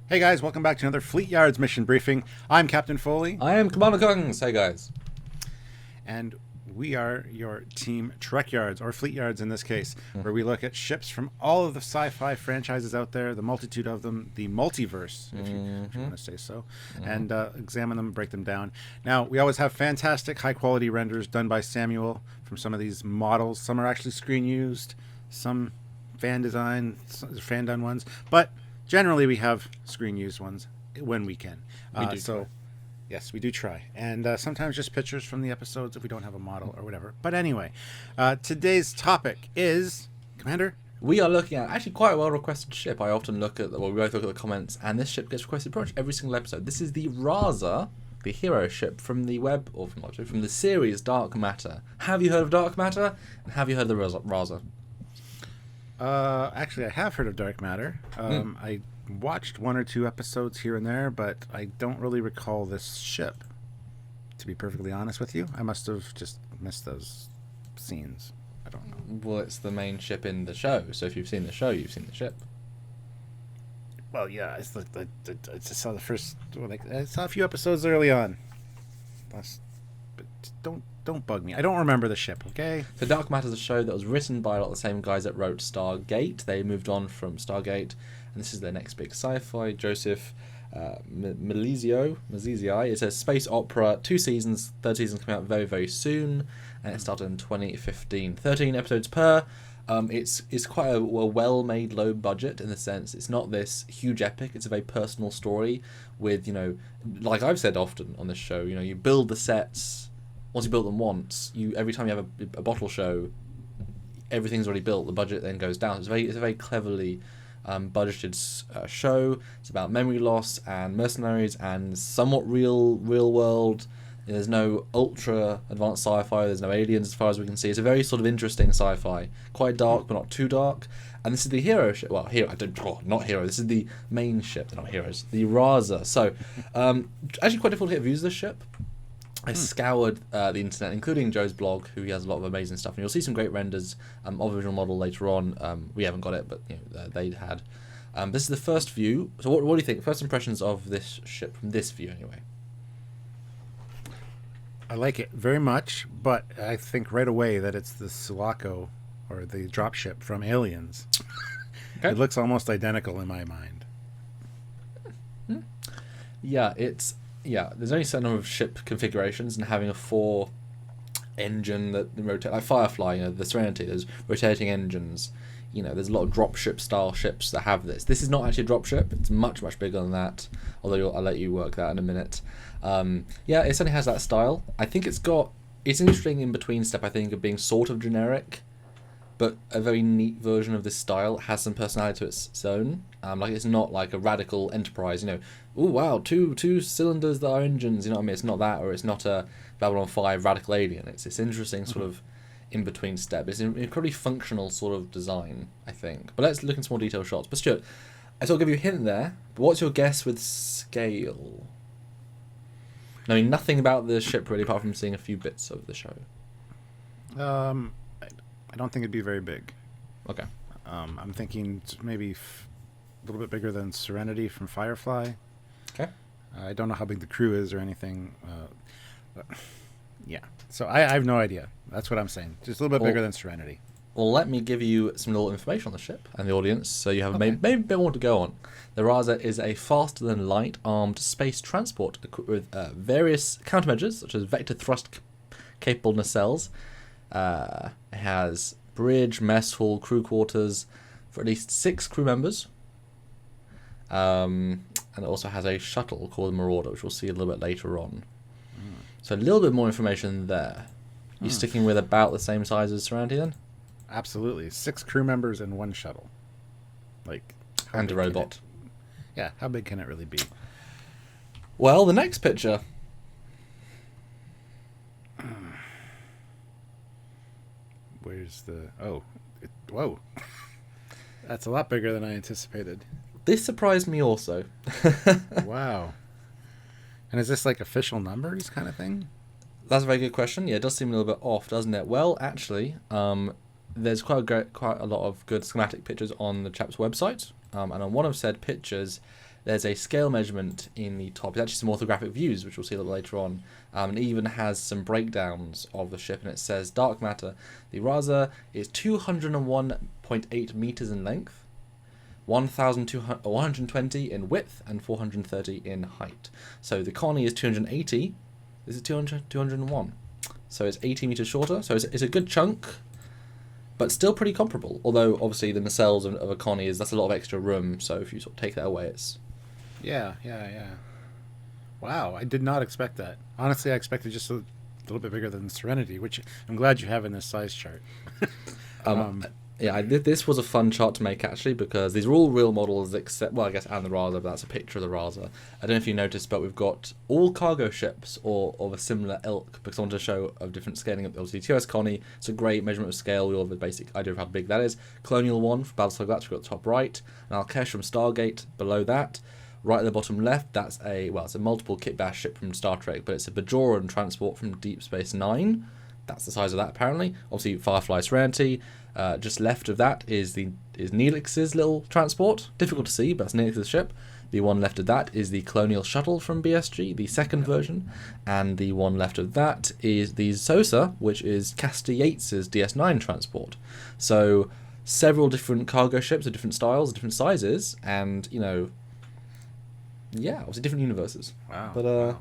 Hey guys, welcome back to another Fleetyards mission briefing. I'm Captain Foley, I am Commander Kongs. Hey guys. and we are your team Trekyards, or Fleetyards in this case, where we look at ships from all of the sci-fi franchises out there, the multitude of them, the multiverse, if you want to say so, and examine them, break them down. Now, we always have fantastic, high-quality renders done by Samuel from some of these models. Some are actually screen-used, some fan-done ones, but generally we have screen-used ones when we can. We do so. try. Yes, we do try. And sometimes just pictures from the episodes if we don't have a model or whatever. But anyway, today's topic is, Commander? We are looking at actually quite a well-requested ship. I often look at, we both look at the comments, and this ship gets requested pretty much every single episode. This is the Raza, the hero ship from the from the series Dark Matter. Have you heard of Dark Matter? And have you heard of the Raza? Actually, I have heard of Dark Matter. I watched one or two episodes here and there, but I don't really recall this ship. To be perfectly honest with you, I must have just missed those scenes. I don't know. Well, it's the main ship in the show, so if you've seen the show, you've seen the ship. Well, yeah, I just saw the first. I saw a few episodes early on. But don't bug me. I don't remember the ship. Okay. So Dark Matter is a show that was written by a lot of the same guys that wrote Stargate. They moved on from Stargate, and this is their next big sci-fi. Joseph Malizio. It's a space opera, 2 seasons. Third season's coming out very, very soon, and it started in 2015. 13 episodes per. It's quite a well-made, low budget in the sense it's not this huge epic. It's a very personal story with, like I've said often on this show, you build the sets. Once you build them once, every time you have a bottle show, everything's already built. The budget then goes down. It's a very cleverly budgeted show. It's about memory loss and mercenaries and somewhat real world. There's no ultra advanced sci-fi. There's no aliens as far as we can see. It's a very sort of interesting sci-fi, quite dark but not too dark. And this is the hero ship. Well, not hero. This is the main ship. They're not heroes. The Raza. So, actually quite difficult to get views of this ship. I scoured the internet, including Joe's blog, who he has a lot of amazing stuff, and you'll see some great renders of the original model later on. We haven't got it, but they had. This is the first view. So what do you think? First impressions of this ship from this view, anyway. I like it very much, but I think right away that it's the Sulaco, or the dropship from Aliens. Okay. It looks almost identical in my mind. Yeah, there's only a certain number of ship configurations, and having a 4-engine that rotate, like Firefly, the Serenity, there's rotating engines. There's a lot of dropship style ships that have this. This is not actually a dropship. It's much, much bigger than that, although I'll let you work that in a minute. It certainly has that style. I think it's an interesting in-between step, I think, of being sort of generic, but a very neat version of this style. It has some personality to its own. It's not like a radical Enterprise, oh wow, two cylinders that are engines, you know what I mean? It's not that, or it's not a Babylon 5 radical alien. It's this interesting sort of in-between step. It's an incredibly functional sort of design, I think. But let's look into more detailed shots. But Stuart, I sort of give you a hint there, but what's your guess with scale? Knowing nothing about the ship really, apart from seeing a few bits of the show. I don't think it'd be very big. Okay. I'm thinking maybe a little bit bigger than Serenity from Firefly. Okay. I don't know how big the crew is or anything. Yeah. So I have no idea. That's what I'm saying. Just a little bit bigger than Serenity. Well, let me give you some little information on the ship and the audience, so you have maybe a bit more to go on. The Raza is a faster-than-light armed space transport equipped with various countermeasures, such as vector thrust-capable nacelles. It has bridge, mess hall, crew quarters for at least 6 crew members. And it also has a shuttle called the Marauder, which we'll see a little bit later on. So a little bit more information there. You sticking with about the same size as Serenity then? Absolutely. 6 crew members and 1 shuttle. And a robot. Yeah, how big can it really be? Well, the next picture. Where's the... whoa. That's a lot bigger than I anticipated. This surprised me also. Wow. And is this like official numbers kind of thing? That's a very good question. Yeah, it does seem a little bit off, doesn't it? Well, actually, there's quite a lot of good schematic pictures on the chap's website. And on one of said pictures, there's a scale measurement in the top. It's actually some orthographic views, which we'll see a little later on. And it even has some breakdowns of the ship, and it says dark matter. The Raza is 201.8 meters in length, 120 in width, and 430 in height. So the Connie is 280. This is 201. So it's 80 meters shorter. So it's a good chunk, but still pretty comparable. Although obviously the nacelles of a Connie that's a lot of extra room. So if you sort of take that away, it's Yeah. Wow, I did not expect that. Honestly, I expected just a little bit bigger than the Serenity, which I'm glad you have in this size chart. This was a fun chart to make actually, because these are all real models except, well, I guess, and the Raza, but that's a picture of the Raza. I don't know if you noticed, but we've got all cargo ships or of a similar ilk, because I want to show of different scaling. Obviously, TOS Connie, it's a great measurement of scale. We all have a basic idea of how big that is. Colonial 1 for Battlestar Galactica at the top right, and Alkesh from Stargate below that. Right at the bottom left, it's a multiple kit bash ship from Star Trek, but it's a Bajoran transport from Deep Space Nine. That's the size of that, apparently. Obviously, Firefly Serenity. Just left of that is Neelix's little transport. Difficult to see, but that's Neelix's ship. The one left of that is the Colonial Shuttle from BSG, the second version. And the one left of that is the Sosa, which is Castor Yates's DS9 transport. So, several different cargo ships of different styles, different sizes, and, obviously different universes. Wow. But,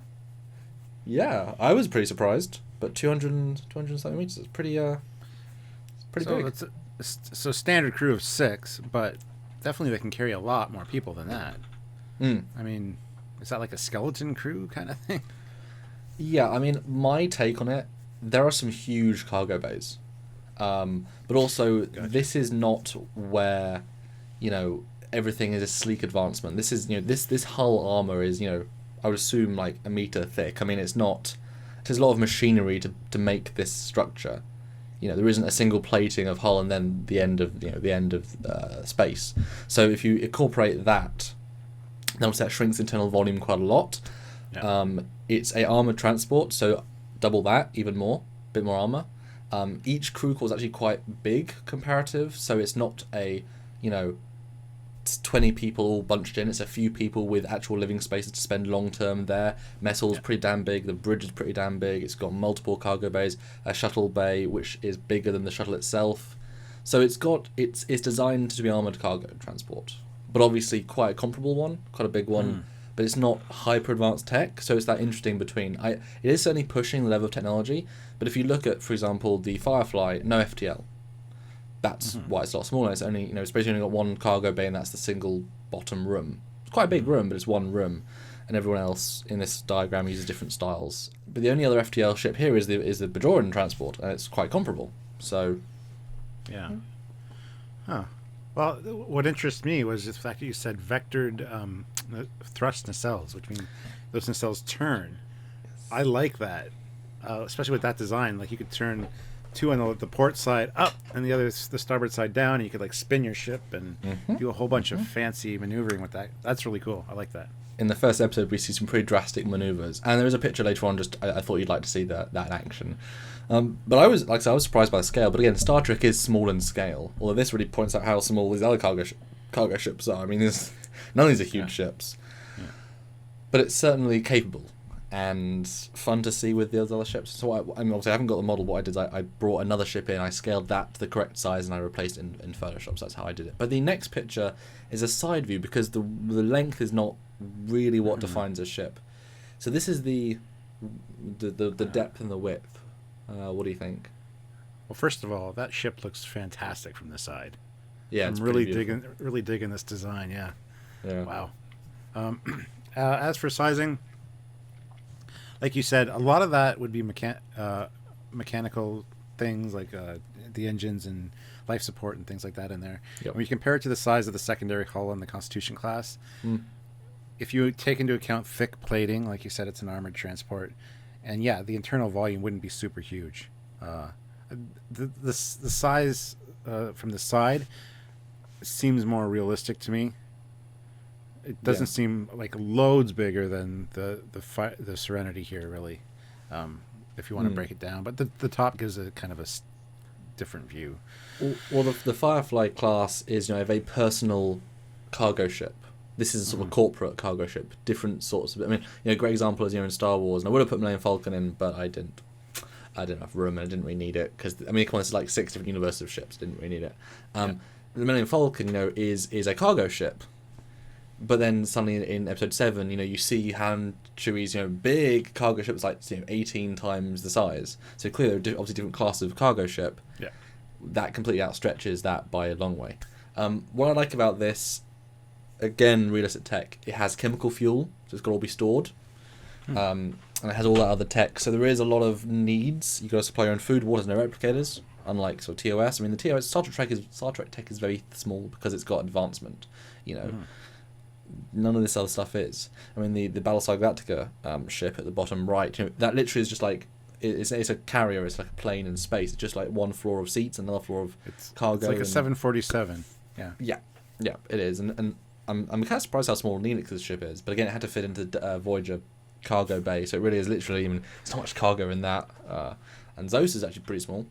yeah, I was pretty surprised. But 200 something meters is pretty big. It's so standard crew of 6, but definitely they can carry a lot more people than that. I mean, is that like a skeleton crew kind of thing? Yeah, I mean, my take on it, there are some huge cargo bays. But also, This is not where, everything is a sleek advancement. This is, this hull armor is, I would assume like a meter thick. I mean, it's not... There's a lot of machinery to make this structure. There isn't a single plating of hull and then the end of space. So if you incorporate that, then obviously that shrinks internal volume quite a lot. Yeah. It's a armored transport, so double that, even more, bit more armor. Each crew core is actually quite big comparative, so it's not a 20 people all bunched in. It's a few people with actual living spaces to spend long term there. Messel's pretty damn big. The bridge is pretty damn big. It's got multiple cargo bays. A shuttle bay which is bigger than the shuttle itself. So it's designed to be armored cargo transport, but obviously quite a comparable one, quite a big one. But it's not hyper advanced tech. So it's that interesting between. It is certainly pushing the level of technology. But if you look at, for example, the Firefly, no FTL. That's why it's a lot smaller. It's only, it's basically only got one cargo bay, and that's the single bottom room. It's quite a big room, but it's one room, and everyone else in this diagram uses different styles. But the only other FTL ship here is the Bajoran transport, and it's quite comparable. So, yeah. Huh. Well, what interests me was the fact that you said vectored thrust nacelles, which mean those nacelles turn. I like that, especially with that design. Like you could turn 2 on the port side up and the other the starboard side down, and you could like spin your ship and do a whole bunch of fancy maneuvering with that. That's really cool. I like that. In the first episode, we see some pretty drastic maneuvers, and there is a picture later on. I thought you'd like to see that in action. But I was surprised by the scale. But again, Star Trek is small in scale. Although this really points out how small these other cargo ships are. I mean, none of these are huge ships, but it's certainly capable and fun to see with the other ships. So I mean, obviously I haven't got the model. What I did is I brought another ship in, I scaled that to the correct size, and I replaced it in Photoshop. So that's how I did it. But the next picture is a side view, because the length is not really what defines a ship. So this is the depth and the width. What do you think? Well, first of all, that ship looks fantastic from the side. Yeah, I'm really digging this design. Yeah. Wow. As for sizing, like you said, a lot of that would be mechanical things like the engines and life support and things like that in there. Yep. When you compare it to the size of the secondary hull in the Constitution class, if you take into account thick plating, like you said, it's an armored transport, and the internal volume wouldn't be super huge. The size from the side seems more realistic to me. It doesn't seem like loads bigger than the Serenity here, really, if you want to break it down. But the top gives a kind of a different view. Well, the Firefly class is a very personal cargo ship. This is a sort of a corporate cargo ship. Different sorts of. I mean, a great example is in Star Wars, and I would have put Millennium Falcon in, but I didn't. I didn't have room, and I didn't really need it because come on, it's like 6 different universes of ships. Didn't really need it. The Millennium Falcon, is a cargo ship, but then suddenly in Episode 7, you see Han Chewie's big cargo ships like 18 times the size. So clearly, they're obviously different class of cargo ship. Yeah, that completely outstretches that by a long way. What I like about this, again, realistic tech, it has chemical fuel, so it's got to all be stored. And it has all that other tech, so there is a lot of needs. You got to supply your own food, water, no replicators, unlike sort of TOS. I mean, the TOS Star Trek tech is very small because it's got advancement. None of this other stuff is. I mean, the Battlestar Galactica ship at the bottom right, that literally is just like it's a carrier. It's like a plane in space. It's just like one floor of seats, another floor of cargo. It's like a 747. Yeah. Yeah, it is, and I'm kind of surprised how small Neelix's ship is. But again, it had to fit into Voyager cargo bay, so it really is literally. I mean, there's not much cargo in that. And Zos is actually pretty small.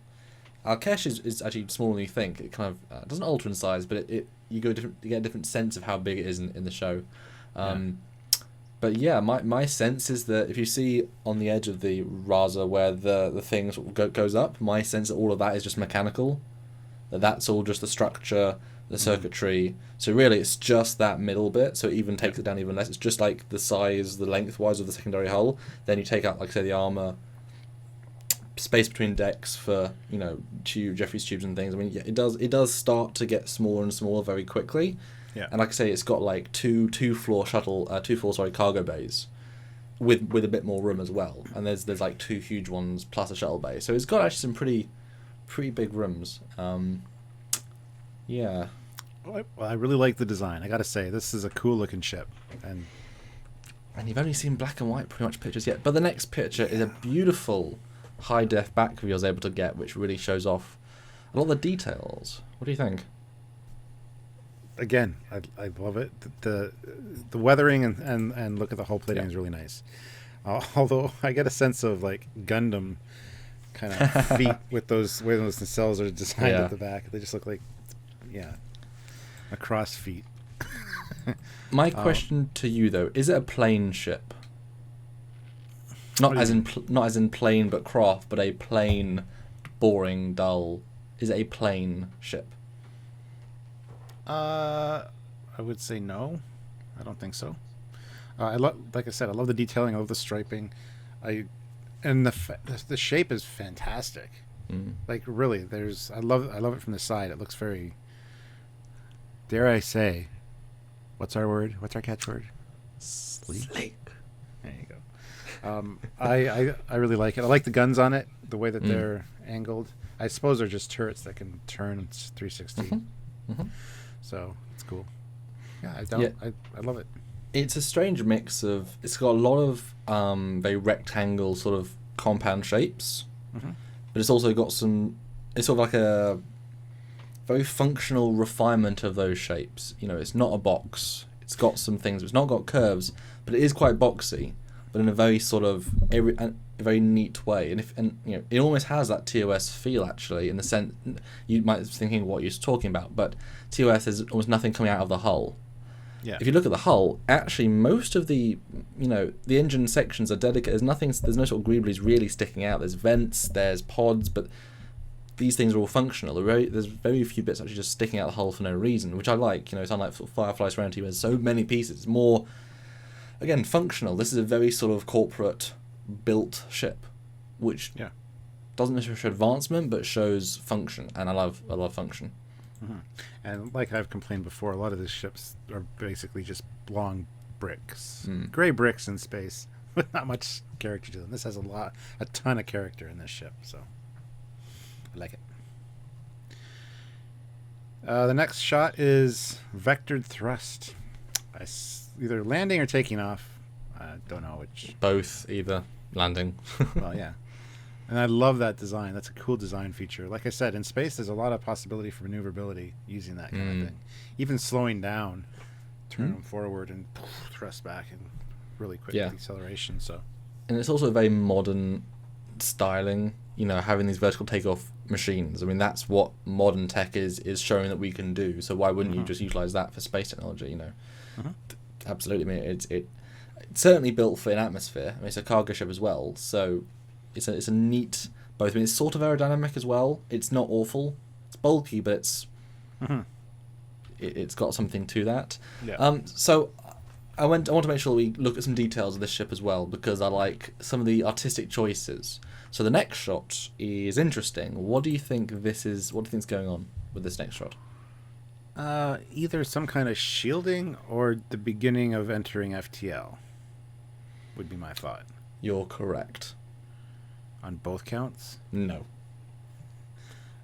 Alkesh is actually smaller than you think. It kind of doesn't alter in size, but you get a different sense of how big it is in the show. But yeah, my sense is that if you see on the edge of the Raza where the thing sort of goes up, my sense that all of that is just mechanical. That's all just the structure, the circuitry. So really, it's just that middle bit. So it even takes it down even less. It's just like the size, the lengthwise of the secondary hull. Then you take out, like say, the armor, space between decks for Jeffries tubes and things. I mean, yeah, it does start to get smaller and smaller very quickly. Yeah. And like I say, it's got like two floor cargo bays, with a bit more room as well. And there's like 2 huge ones plus a shuttle bay. So it's got actually some pretty big rooms. Yeah. Well, I really like the design. I gotta say, this is a cool looking ship, and you've only seen black and white pretty much pictures yet. But the next picture is a beautiful high def back view I was able to get, which really shows off a lot of the details. What do you think? Again, I love it. The weathering and look at the hull plating is really nice. Although I get a sense of like Gundam kind of feet with those way those nacelles are designed at the back. They just look like a cross feet. My question to you though, is it a plane ship? Not as in plane but craft, but a plain, boring, dull. Is it a plane ship? I would say no. I don't think so. Like I said, I love the detailing. I love the striping. And the shape is fantastic. Like really, I love it from the side. It looks very. Dare I say, what's our word? What's our catchword? Sleek. There you go. I really like it. I like the guns on it. The way that they're angled. I suppose they're just turrets that can turn 360. So it's cool. Yeah, I love it. It's a strange mix of. It's got a lot of very rectangle sort of compound shapes, but it's also got some. It's sort of like a very functional refinement of those shapes. It's not a box. It's got some things. It's not got curves, but it is quite boxy, but in a very sort of a very neat way. And it almost has that TOS feel actually, in the sense you might be thinking what you're talking about, but TOS is almost nothing coming out of the hull. Yeah. If you look at the hull, actually most of the the engine sections are dedicated. There's no sort of greeblies really sticking out. There's vents, there's pods, but these things are all functional. There's very few bits actually just sticking out the hull for no reason, which I like. It's unlike sort of Firefly Serenity, where there's so many pieces. It's more, again, functional. This is a very sort of corporate built ship, which doesn't necessarily show advancement, but shows function, and I love function. And like I've complained before, a lot of these ships are basically just long bricks, gray bricks in space with not much character to them. This has a ton of character in this ship, so I like it. The next shot is vectored thrust. Either landing or taking off. I don't know which. Both, either landing. Well, yeah. And I love that design. That's a cool design feature. Like I said, in space, there's a lot of possibility for maneuverability using that kind of thing. Even slowing down, turn them forward and thrust back in really quick acceleration. So, and it's also a very modern styling. Having these vertical takeoff machines. I mean, that's what modern tech is showing that we can do. So why wouldn't you just utilize that for space technology? Absolutely, I mean, it's certainly built for an atmosphere. I mean, it's a cargo ship as well, so it's a neat both. I mean, it's sort of aerodynamic as well. It's not awful. It's bulky, but it's got something to that. Yeah. So I want to make sure we look at some details of this ship as well, because I like some of the artistic choices. So the next shot is interesting. What do you think this is? What do you think's going on with this next shot? Either some kind of shielding or the beginning of entering FTL would be my thought. You're correct. On both counts? No.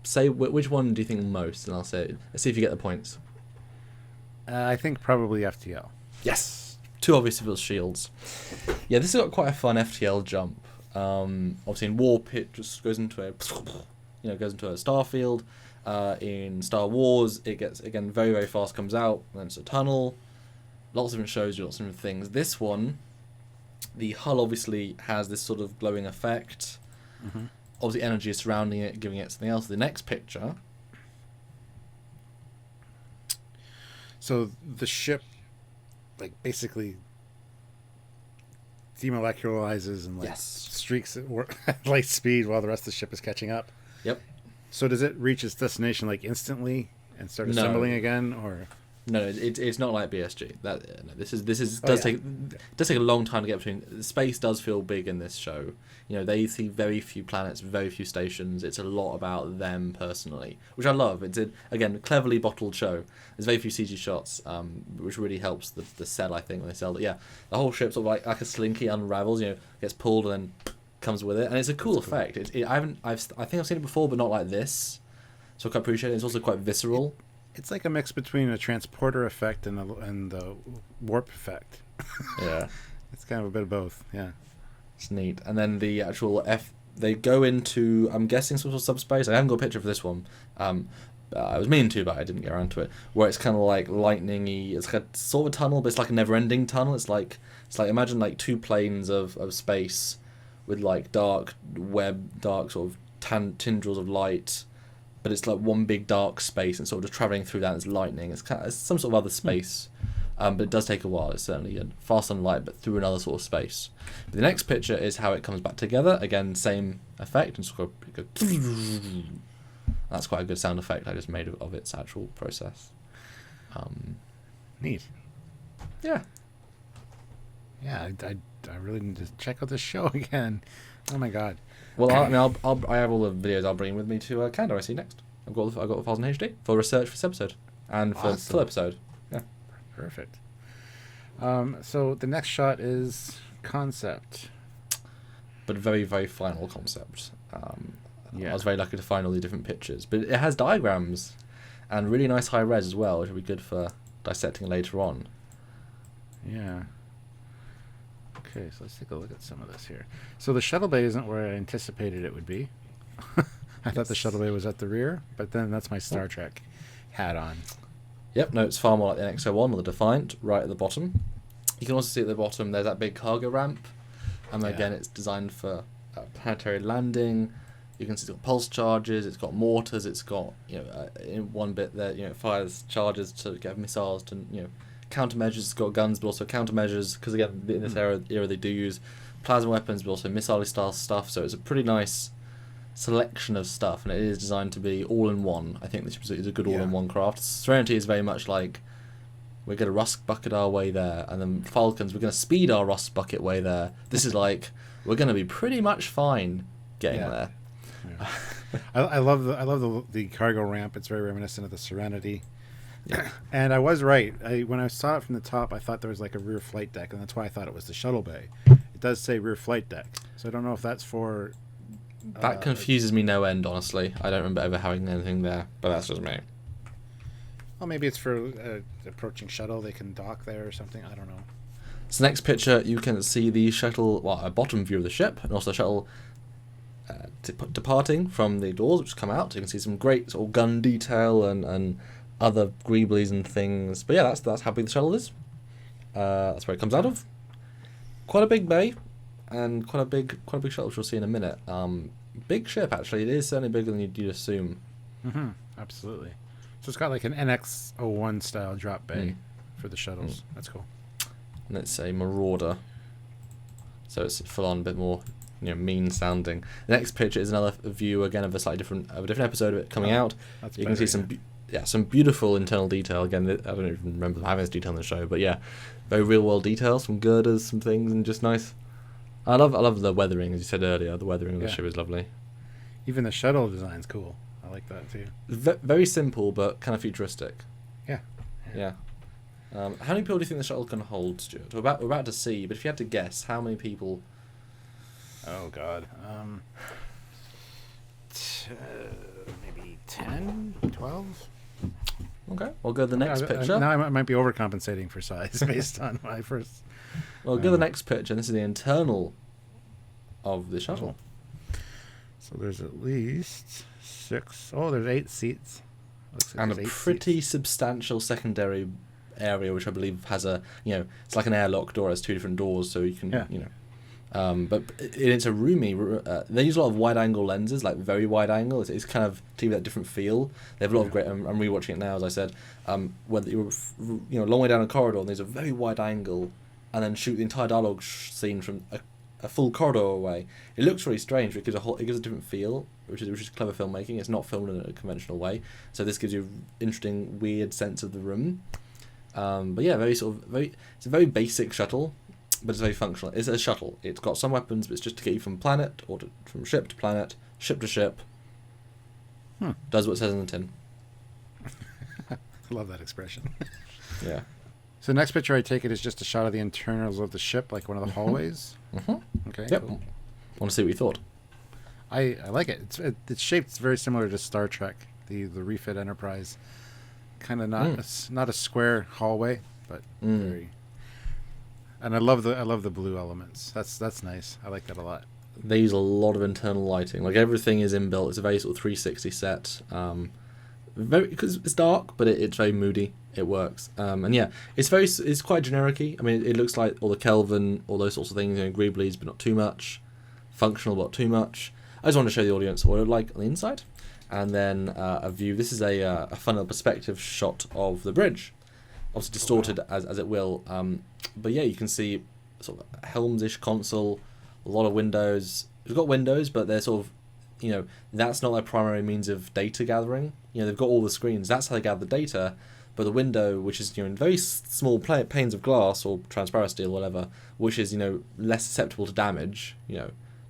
Say which one do you think most, and I'll say it. Let's see if you get the points. I think probably FTL. Yes. Two obvious shields. Yeah, this has got quite a fun FTL jump. Obviously in Warp it just goes into a star field. In Star Wars it gets again very, very fast, comes out, and then it's a tunnel. Lots of different shows, lots of different things. This one, the hull obviously has this sort of glowing effect. Mm-hmm. Obviously energy is surrounding it, giving it something else. The next picture. So the ship, like, basically demolecularizes and streaks at light speed while the rest of the ship is catching up. Yep. So does it reach its destination like instantly and start assembling again, or? No, it's not like BSG. This does take a long time to get between. Space does feel big in this show. You know, they see very few planets, very few stations. It's a lot about them personally, which I love. It's again cleverly bottled show. There's very few CG shots, which really helps the sell. I think when they sell it, yeah, the whole ship sort of like a slinky unravels. You know, gets pulled and then comes with it, and it's a cool effect. I think I've seen it before, but not like this. So I quite appreciate it. It's also quite visceral. It's like a mix between a transporter effect and the warp effect. Yeah. It's kind of a bit of both, yeah. It's neat. And then the actual they go into, I'm guessing, some sort of subspace. I haven't got a picture for this one. I was meaning to, but I didn't get around to it. Where it's kind of like lightning-y. It's like sort of a tunnel, but it's like a never-ending tunnel. It's like imagine like two planes of space with like dark sort of tendrils of light. But it's like one big dark space, and sort of just travelling through that as lightning. It's some sort of other space, but it does take a while. It's certainly fast on light, but through another sort of space. But the next picture is how it comes back together. Again, same effect, and sort of that's quite a good sound effect I just made of its actual process. Neat. Yeah. Yeah, I really need to check out this show again. Oh my god. Well, I have all the videos I'll bring with me to Canada. I see next. I've got the files in HD for research for this episode and for the full episode. Yeah, perfect. So the next shot is concept, but very, very final concept. Yeah. I was very lucky to find all the different pictures, but it has diagrams and really nice high res as well, which will be good for dissecting later on. Yeah. Okay, so let's take a look at some of this here. So the shuttle bay isn't where I anticipated it would be. I thought the shuttle bay was at the rear, but then that's my Star Trek hat on. Yep, no, it's far more like the NX-01 or the Defiant, right at the bottom. You can also see at the bottom there's that big cargo ramp. Again, it's designed for planetary landing. You can see it's got pulse charges, it's got mortars, it's got, in one bit there, it fires charges to get missiles to, countermeasures. It's got guns, but also countermeasures, because again, in this era they do use plasma weapons, but also missile style stuff. So it's a pretty nice selection of stuff, and it is designed to be all in one. I think this is a good all in one craft. Serenity is very much like we're going to rust bucket our way there, and then Falcons we're going to speed our rust bucket way there. This is like we're going to be pretty much fine getting there. Yeah. I love the cargo ramp. It's very reminiscent of the Serenity. Yeah. And I was right. When I saw it from the top, I thought there was like a rear flight deck, and that's why I thought it was the shuttle bay. It does say rear flight deck, so I don't know if that's for... That confuses me no end, honestly. I don't remember ever having anything there, but that's just me. Well, maybe it's for approaching shuttle. They can dock there or something. I don't know. So next picture, you can see the shuttle, a bottom view of the ship, and also the shuttle departing from the doors, which come out. You can see some great sort of gun detail and other greeblies and things, but yeah, that's how big the shuttle is. That's where it comes out of. Quite a big bay, and quite a big shuttle, which we'll see in a minute. Big ship, actually. It is certainly bigger than you'd assume. Mm-hmm. Absolutely. So it's got like an NX-01 style drop bay for the shuttles. That's cool. And it's a Marauder, so it's full on, a bit more, mean sounding. The next picture is another view again of a slightly different episode of it coming out. You can see some beautiful internal detail. Again, I don't even remember having this detail in the show, but yeah, very real world details, some girders, some things, and just nice. I love the weathering, as you said earlier. The weathering of the ship is lovely. Even the shuttle design's cool. I like that too. Very simple, but kind of futuristic. Yeah. How many people do you think the shuttle can hold, Stuart? We're about to see, but if you had to guess, how many people? Oh God. Maybe 10, 12. Okay, we'll go to the next picture. Now I might be overcompensating for size based on my first. Well, go to the next picture. And this is the internal of the shuttle. So there's at least 6. Oh, there's 8 seats. Looks like and a pretty substantial secondary area, which I believe has a, it's like an airlock door. Has 2 different doors, so you can, but it's a roomy. They use a lot of wide-angle lenses, like very wide angle. It's kind of to give that different feel. They have a lot of great. I'm rewatching it now, as I said. Whether you're, a long way down a corridor, and there's a very wide angle, and then shoot the entire dialogue scene from a full corridor away. It looks really strange. It gives it gives a different feel, which is clever filmmaking. It's not filmed in a conventional way, so this gives you an interesting, weird sense of the room. But yeah, it's a very basic shuttle, but it's very functional. It's a shuttle. It's got some weapons, but it's just to get you from planet from ship to planet, ship to ship. Does what it says in the tin. I love that expression. Yeah. So the next picture I take it is just a shot of the internals of the ship, like one of the hallways. Okay. Yep. Cool. Want to see what you thought? I like it. It's shaped very similar to Star Trek, the refit Enterprise. Kind of not a square hallway, but very. And I love the blue elements. That's nice. I like that a lot. They use a lot of internal lighting. Like everything is inbuilt. It's a very sort of 360 set. Because it's dark, but it's very moody. It works. And yeah, it's quite generic-y. I mean, it looks like all the Kelvin, all those sorts of things. Greeblies, but not too much. Functional, but not too much. I just want to show the audience what it would like on the inside. And then a view. This is a fun little perspective shot of the bridge. Obviously distorted as it will. But yeah, you can see sort of a Helms-ish console, a lot of windows. It's got windows, but they're sort of, that's not their primary means of data gathering. They've got all the screens. That's how they gather the data. But the window, which is in very small panes of glass or transparent steel or whatever, which is less susceptible to damage.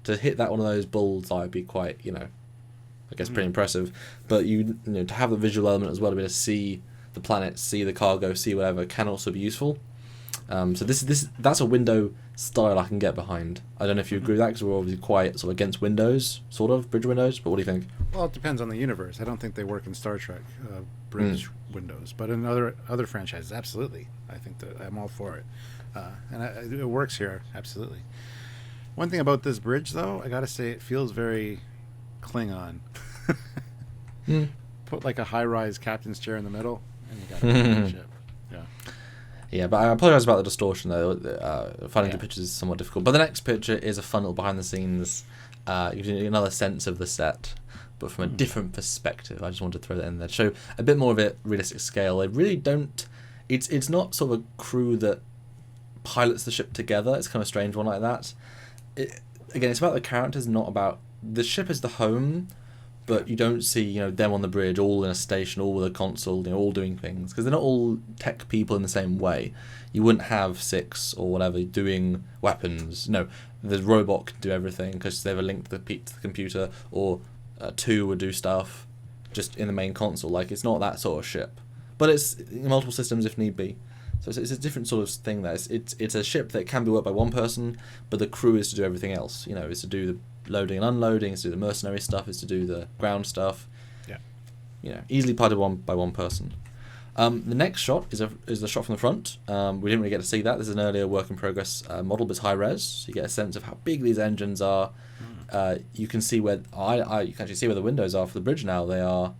To hit that one of those bullseye would be quite I guess pretty impressive. But to have the visual element as well, to be able to see the planet, see the cargo, see whatever, can also be useful. So that's a window style I can get behind. I don't know if you agree with that, because we're obviously quite sort of against windows, sort of bridge windows. But what do you think? Well, it depends on the universe. I don't think they work in Star Trek bridge windows, but in other franchises, absolutely. I think that I'm all for it, and it works here absolutely. One thing about this bridge, though, I gotta say, it feels very Klingon. Put like a high-rise captain's chair in the middle, and you got a ship. Yeah, but I apologise about the distortion, though. Finding the pictures is somewhat difficult. But the next picture is a fun little behind-the-scenes, gives you another sense of the set, but from a different perspective. I just wanted to throw that in there. Show a bit more of it realistic scale. They really don't... It's not sort of a crew that pilots the ship together. It's kind of a strange one like that. Again, it's about the characters, not about... The ship is the home, but you don't see them on the bridge all in a station, all with a console, all doing things, because they're not all tech people in the same way. You wouldn't have 6 or whatever doing weapons. No, the robot can do everything because they have a link to the computer, or 2 would do stuff just in the main console. Like, it's not that sort of ship, but it's multiple systems if need be. So it's a different sort of thing there. It's a ship that can be worked by one person, but the crew is to do everything else. Is to do the loading and unloading, is to do the mercenary stuff, is to do the ground stuff. Yeah. Easily piloted by one person. The next shot is the shot from the front. We didn't really get to see that. This is an earlier work in progress model, but it's high res, so you get a sense of how big these engines are. You can see where you can actually see where the windows are for the bridge now. They are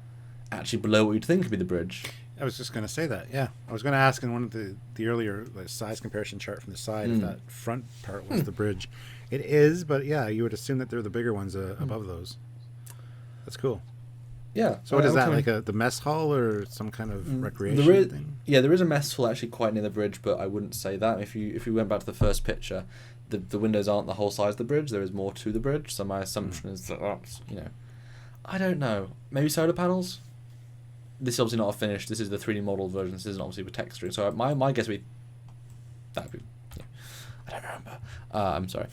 actually below what you'd think would be the bridge. I was just going to say that, yeah. I was going to ask in one of the earlier size comparison chart from the side if that front part was the bridge. It is, but yeah, you would assume that they're the bigger ones above those. That's cool. Yeah. So what is that, like the mess hall or some kind of recreation thing? Yeah, there is a mess hall actually quite near the bridge, but I wouldn't say that. If you went back to the first picture, the windows aren't the whole size of the bridge. There is more to the bridge. So my assumption is that that's, I don't know. Maybe solar panels. This is obviously not a finish. This is the 3D model version. This isn't obviously with texturing. So my guess would be that would be. Yeah. I don't remember. I'm sorry.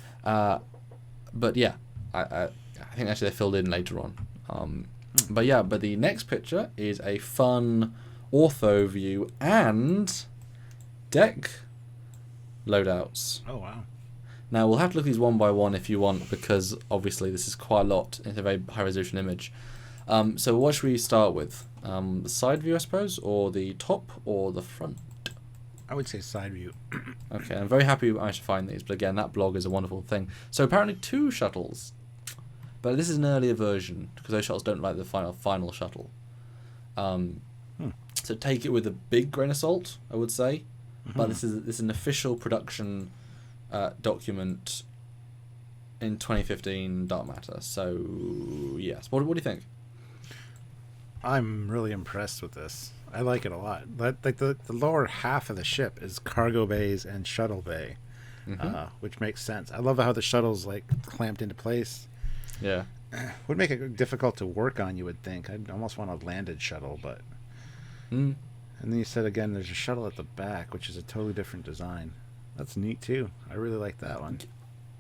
But yeah, I think actually they filled in later on. But the next picture is a fun ortho view and deck loadouts. Oh wow. Now we'll have to look at these one by one if you want, because obviously this is quite a lot. It's a very high resolution image. So what should we start with? The side view, I suppose, or the top, or the front? I would say side view. Okay, I'm very happy I managed to find these, but again, that blog is a wonderful thing. So apparently 2 shuttles, but this is an earlier version because those shuttles don't like the final shuttle. So take it with a big grain of salt, I would say. But this is an official production document in 2015 Dark Matter. So yes, what do you think? I'm really impressed with this. I like it a lot. Like the lower half of the ship is cargo bays and shuttle bay, which makes sense. I love how the shuttle's like clamped into place. Yeah, would make it difficult to work on. You would think. I'd almost want a landed shuttle, but. And then you said again, there's a shuttle at the back, which is a totally different design. That's neat too. I really like that one.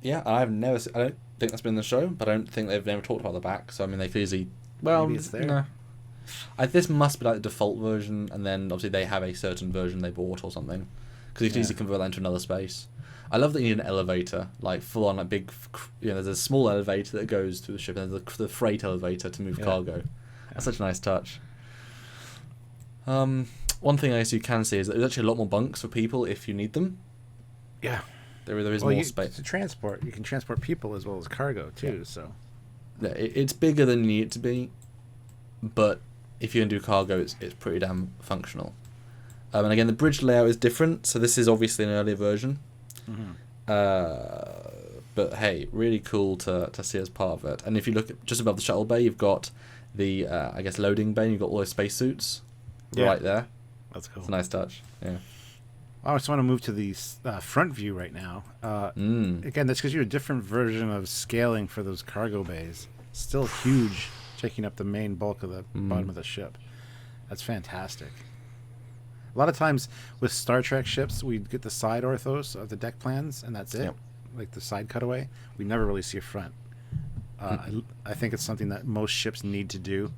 Yeah, I don't think that's been in the show, but I don't think they've never talked about the back. So I mean, they could easily. Well, maybe it's there. No. This must be like the default version, and then obviously they have a certain version they bought or something, because you can easily convert that into another space. I love that you need an elevator, like full on, like big. There's a small elevator that goes through the ship, and there's the freight elevator to move cargo. That's such a nice touch. One thing I guess you can see is that there's actually a lot more bunks for people if you need them. Yeah, there is more space to transport. You can transport people as well as cargo too. Yeah. So it's bigger than you need it to be, but if you're going to do cargo, it's pretty damn functional. And again, the bridge layout is different, so this is obviously an earlier version. But hey, really cool to see as part of it. And if you look at just above the shuttle bay, you've got the I guess loading bay. You've got all those spacesuits right there. That's cool. It's a nice touch. Yeah. I just want to move to the front view right now. Again, that's because you have a different version of scaling for those cargo bays. Still huge, taking up the main bulk of the bottom of the ship. That's fantastic. A lot of times with Star Trek ships, we get the side orthos of the deck plans, and that's it. Yep. Like the side cutaway. We never really see a front. I think it's something that most ships need to do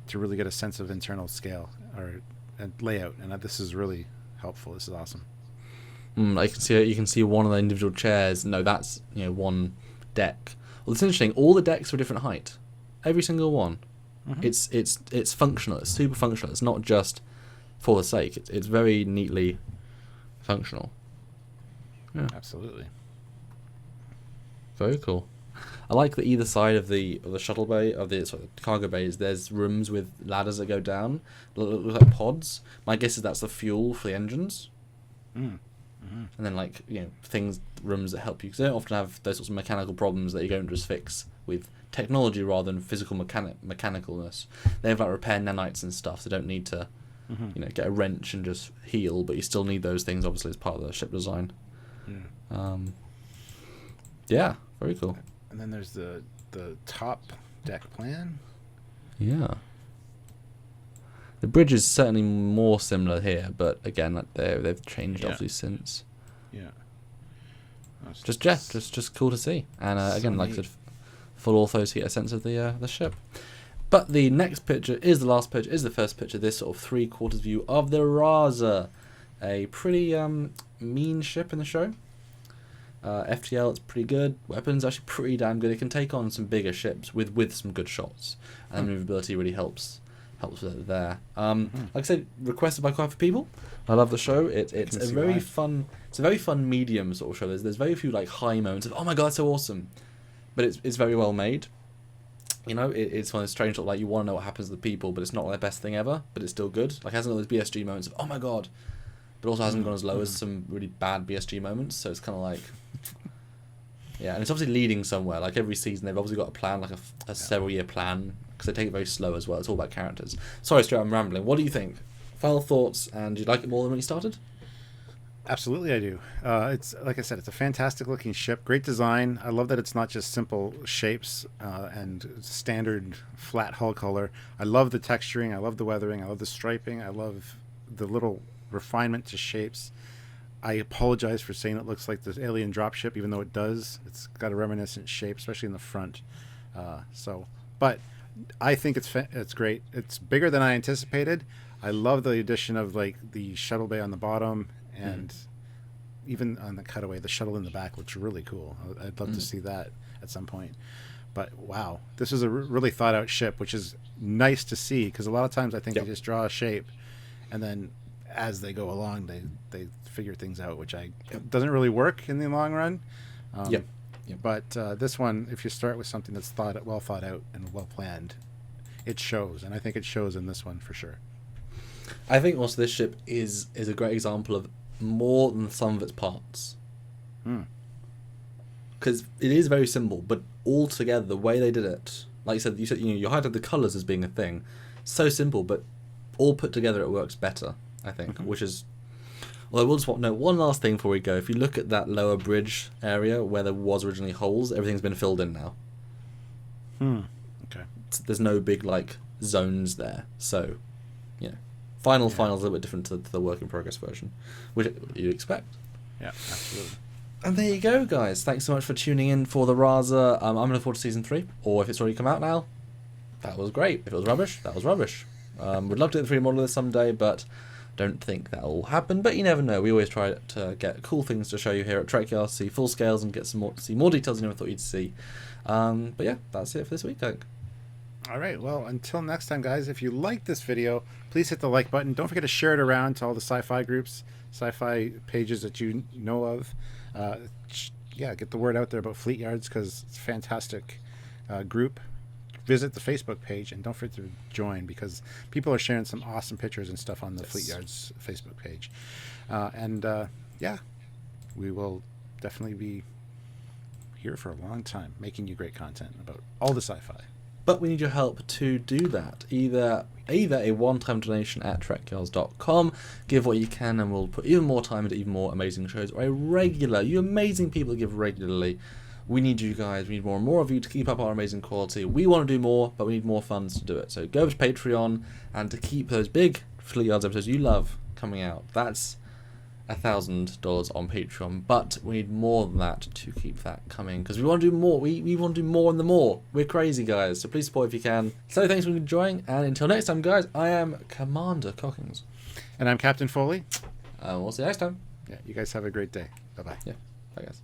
to really get a sense of internal scale and layout, and this is really helpful. This is awesome. You can see one of the individual chairs. No, that's one deck. Well, it's interesting. All the decks are a different height. Every single one. It's functional. It's super functional. It's not just for the sake. It's very neatly functional. Yeah, absolutely. Very cool. I like that either side of the shuttle bay, of the cargo bays, there's rooms with ladders that go down, look like pods. My guess is that's the fuel for the engines. And then rooms that help you, because they don't often have those sorts of mechanical problems that you go and just fix with technology rather than physical mechanicalness. They have repair nanites and stuff, so they don't need to get a wrench and just heal, but you still need those things obviously as part of the ship design. Yeah, very cool. And then there's the top deck plan. Yeah. The bridge is certainly more similar here, but again, they've changed obviously since. Yeah. Just cool to see, and again, like I said, full orthos to get a sense of the ship. But the next picture is the last picture, is the first picture. This sort of 3/4 view of the Raza, a pretty mean ship in the show. FTL, it's pretty good. Weapons actually pretty damn good. It can take on some bigger ships with some good shots, and movability really helps with it there. Like I said, requested by quite a few people. I love the show. It's a very fun. It's a very fun medium sort of show. There's very few high moments of oh my god, that's so awesome, but it's very well made. It's one of those strange sort of you want to know what happens to the people, but it's not the best thing ever, but it's still good. It hasn't got those BSG moments of oh my god, but also hasn't gone as low as some really bad BSG moments. So it's kind of yeah, and it's obviously leading somewhere. Every season, they've obviously got a plan, a several-year plan because they take it very slow as well. It's all about characters. Sorry, Stuart, I'm rambling. What do you think? Final thoughts, and do you like it more than when you started? Absolutely, I do. It's like I said, it's a fantastic looking ship. Great design. I love that it's not just simple shapes and standard flat hull color. I love the texturing. I love the weathering. I love the striping. I love the little refinement to shapes. I apologize for saying it looks like this alien dropship, even though it does. It's got a reminiscent shape, especially in the front. But I think it's great. It's bigger than I anticipated. I love the addition of like the shuttle bay on the bottom, and even on the cutaway, the shuttle in the back looks really cool. I'd love to see that at some point. But wow, this is a really thought out ship, which is nice to see, because a lot of times I think they just draw a shape, and then as they go along, they figure things out, which doesn't really work in the long run. But this one, if you start with something that's well thought out and well planned, it shows, and I think it shows in this one for sure. I think also this ship is a great example of more than the sum of its parts. Because it is very simple, but altogether the way they did it, like you said, you highlighted the colours as being a thing. So simple, but all put together it works better, I think, which is... Well, I will just note one last thing before we go. If you look at that lower bridge area where there was originally holes, everything's been filled in now. Okay. There's no big, zones there. So, Final's a little bit different to the work in progress version, which you'd expect. Yeah, absolutely. And there you go, guys. Thanks so much for tuning in for the Raza. I'm looking forward to Season 3, or if it's already come out now, that was great. If it was rubbish, that was rubbish. We'd love to get the 3D model of this someday, but don't think that'll happen. But you never know. We always try to get cool things to show you here at Trekyards, see full scales and see more details you never thought you'd see. But yeah, that's it for this week, I think. All right, well, until next time, guys, if you like this video, please hit the like button. Don't forget to share it around to all the sci-fi groups, sci-fi pages that you know of. Get the word out there about Fleetyards, because it's a fantastic group. Visit the Facebook page, and don't forget to join, because people are sharing some awesome pictures and stuff on the Fleetyards Facebook page. We will definitely be here for a long time, making you great content about all the sci-fi. But we need your help to do that. Either a one-time donation at trekyards.com, give what you can, and we'll put even more time into even more amazing shows, or you amazing people that give regularly. We need you guys. We need more and more of you to keep up our amazing quality. We want to do more, but we need more funds to do it. So go over to Patreon, and to keep those big Fleetyards episodes you love coming out, that's $1,000 on Patreon, but we need more than that to keep that coming, because we want to do more. We want to do more and the more. We're crazy, guys, so please support if you can. So thanks for enjoying, and until next time, guys, I am Commander Cockings. And I'm Captain Foley. We'll see you next time. Yeah, you guys have a great day. Bye-bye. Yeah, bye, guys.